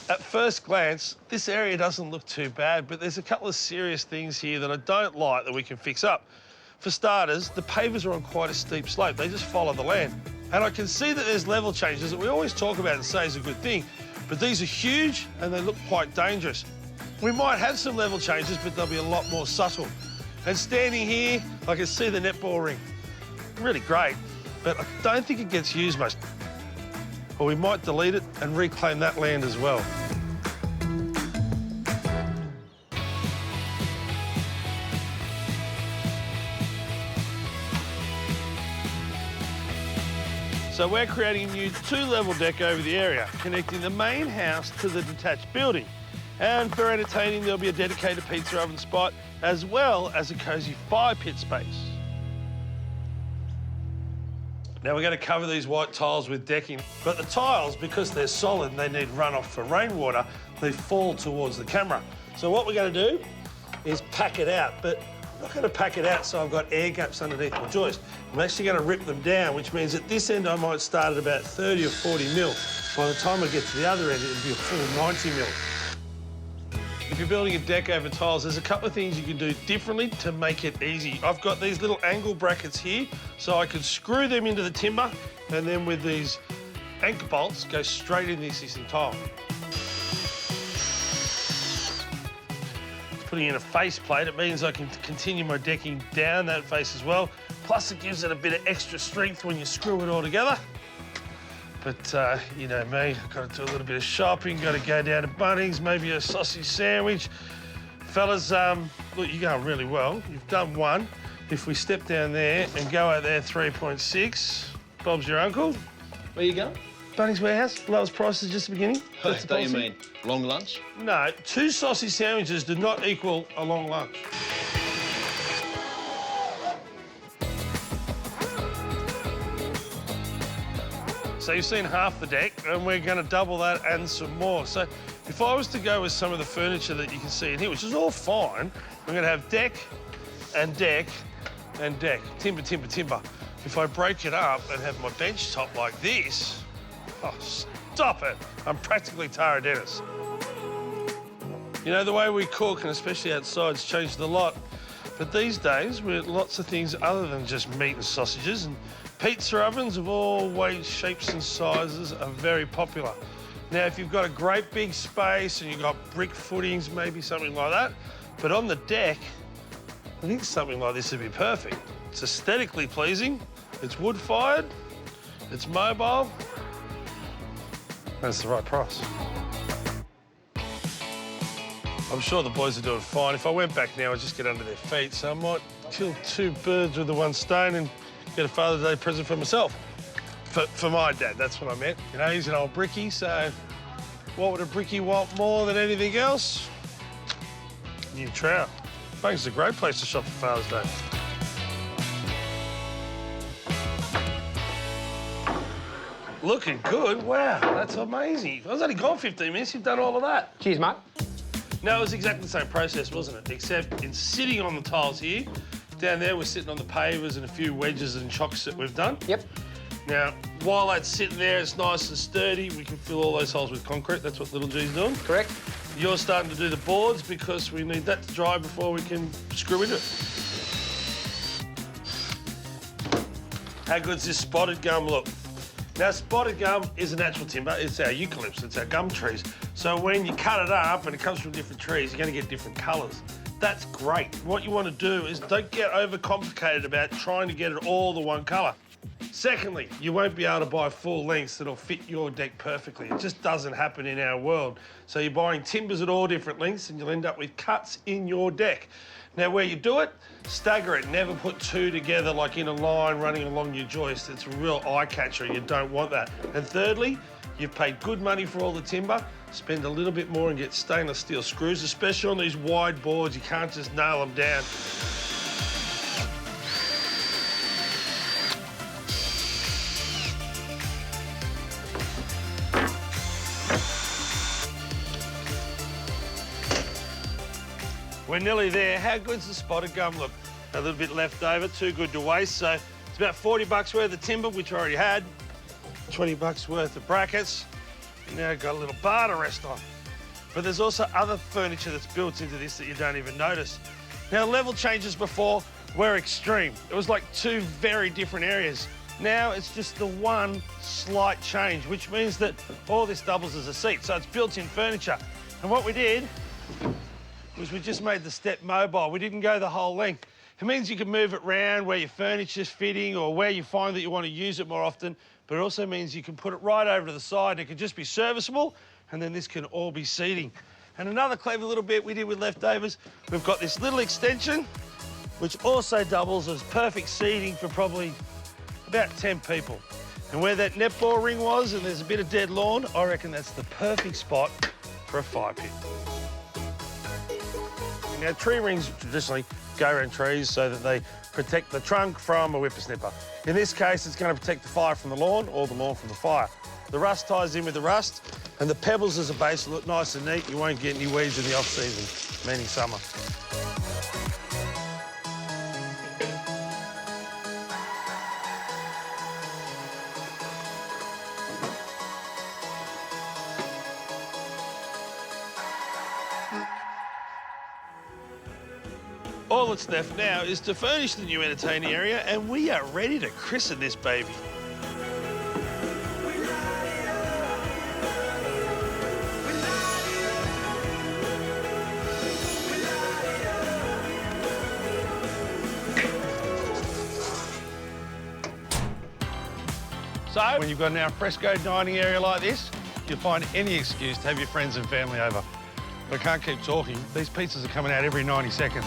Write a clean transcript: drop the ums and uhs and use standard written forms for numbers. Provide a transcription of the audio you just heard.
At first glance, this area doesn't look too bad, but there's a couple of serious things here that I don't like that we can fix up. For starters, the pavers are on quite a steep slope. They just follow the land. And I can see that there's level changes that we always talk about and say is a good thing, but these are huge and they look quite dangerous. We might have some level changes, but they'll be a lot more subtle. And standing here, I can see the netball ring. Really great, but I don't think it gets used much. Or we might delete it and reclaim that land as well. So we're creating a new two-level deck over the area, connecting the main house to the detached building. And for entertaining, there'll be a dedicated pizza oven spot, as well as a cosy fire pit space. Now we're going to cover these white tiles with decking, but the tiles, because they're solid and they need runoff for rainwater, they fall towards the camera. So what we're going to do is pack it out, but I'm not going to pack it out so I've got air gaps underneath my joist. I'm actually going to rip them down, which means at this end I might start at about 30 or 40 mil. By the time I get to the other end, it'll be a full 90 mil. If you're building a deck over tiles, there's a couple of things you can do differently to make it easy. I've got these little angle brackets here, so I can screw them into the timber, and then with these anchor bolts, go straight in the existing tile. Putting in a face plate, it means I can continue my decking down that face as well. Plus, it gives it a bit of extra strength when you screw it all together. But you know me, I've got to do a little bit of shopping, got to go down to Bunnings, maybe a sausage sandwich. Fellas, look, you're going really well. You've done one. If we step down there and go out there 3.6, Bob's your uncle. Where you going? Bunnings Warehouse, lowest prices just the beginning. That's what you mean, long lunch? No, 2 sausage sandwiches do not equal a long lunch. So you've seen half the deck, and we're going to double that and some more. So if I was to go with some of the furniture that you can see in here, which is all fine, we're going to have deck and deck and deck, timber, timber, timber. If I break it up and have my bench top like this, oh, stop it. I'm practically Tara Dennis. You know, the way we cook, and especially outside, has changed a lot. But these days, we're lots of things other than just meat and sausages, and pizza ovens of all weights, shapes and sizes are very popular. Now, if you've got a great big space and you've got brick footings, maybe something like that, but on the deck, I think something like this would be perfect. It's aesthetically pleasing, it's wood-fired, it's mobile, and it's the right price. I'm sure the boys are doing fine. If I went back now, I'd just get under their feet, so I might kill 2 birds with the one stone and get a Father's Day present for myself. For my dad, that's what I meant. You know, he's an old brickie, so what would a brickie want more than anything else? New trout. Bunnings is a great place to shop for Father's Day. Looking good, wow, that's amazing. I was only gone 15 minutes, you've done all of that. Cheers, mate. No, it was exactly the same process, wasn't it? Except in sitting on the tiles here, down there we're sitting on the pavers and a few wedges and chocks that we've done. Yep. Now, while that's sitting there, it's nice and sturdy. We can fill all those holes with concrete. That's what Little G's doing. Correct. You're starting to do the boards because we need that to dry before we can screw into it. How good's this spotted gum look? Now, spotted gum is a natural timber. It's our eucalyptus, it's our gum trees. So when you cut it up and it comes from different trees, you're going to get different colours. That's great. What you want to do is don't get overcomplicated about trying to get it all the one colour. Secondly, you won't be able to buy full lengths that'll fit your deck perfectly. It just doesn't happen in our world. So you're buying timbers at all different lengths and you'll end up with cuts in your deck. Now, where you do it, stagger it. Never put 2 together like in a line running along your joist. It's a real eye-catcher. You don't want that. And thirdly, you've paid good money for all the timber. Spend a little bit more and get stainless steel screws, especially on these wide boards. You can't just nail them down. We're nearly there. How good's the spotted gum look? A little bit left over, too good to waste. So it's about 40 bucks worth of timber, which I already had. 20 bucks worth of brackets. Now got a little bar to rest on. but there's also other furniture that's built into this that you don't even notice. Now, level changes before were extreme. It was like two very different areas. Now it's just the one slight change, which means that all this doubles as a seat, so it's built-in furniture. And what we did was we just made the step mobile. We didn't go the whole length. It means you can move it round where your furniture's fitting or where you find that you want to use it more often, but it also means you can put it right over to the side and it can just be serviceable, and then this can all be seating. And another clever little bit we did with leftovers, we've got this little extension, which also doubles as perfect seating for probably about 10 people. And where that netball ring was and there's a bit of dead lawn, I reckon that's the perfect spot for a fire pit. Now, tree rings traditionally go around trees so that they protect the trunk from a whippersnipper. In this case, it's going to protect the fire from the lawn or the lawn from the fire. The rust ties in with the rust, and the pebbles as a base look nice and neat. You won't get any weeds in the off-season, meaning summer. All that's left now is to furnish the new entertaining area, and we are ready to christen this baby. So, when you've got an alfresco dining area like this, you'll find any excuse to have your friends and family over. But I can't keep talking. These pizzas are coming out every 90 seconds.